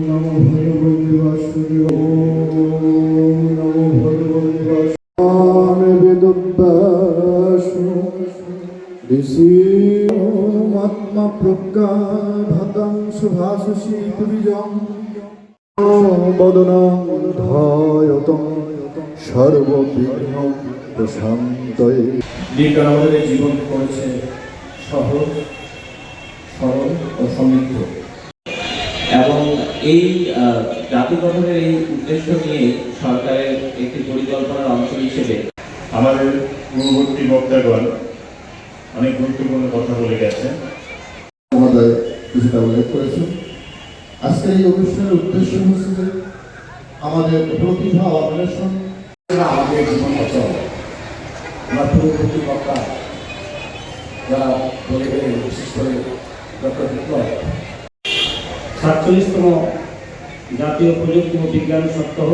নমো ভগবতে বাসুদেবায়। নমো ভগবতে বাসুদেবায়। বেদব্যাস ঋষি আত্মা প্রজ্ঞা ভাতাং সুভাষসী পুরিজং বদনং ধায়তং সর্ববিঘ্ন প্রশান্তয়ে। বিজ্ঞান আমাদের এই জীবন করেছে সহজ, সরল ও সমৃদ্ধ, এবং এই জাতি গঠনের এই উদ্দেশ্য নিয়ে সরকারের একটি পরিকল্পনার অংশ হিসেবে আমাদের পূর্ববর্তী বক্তাগণ অনেক গুরুত্বপূর্ণ কথা বলে গেছেন। আমাদের কিছুটা উল্লেখ করেছেন। আজকের এই অনুষ্ঠানের উদ্দেশ্য হচ্ছে যে আমাদের প্রতিভা অন্বেষণ, আমাদের জীবন অচল। আমার পূর্ববর্তী বক্তা যারা বলে গেলেন, বিশেষ করে ডক্টর বিপ্লব 47তম জাতীয় প্রযুক্তি ও বিজ্ঞান সপ্তাহ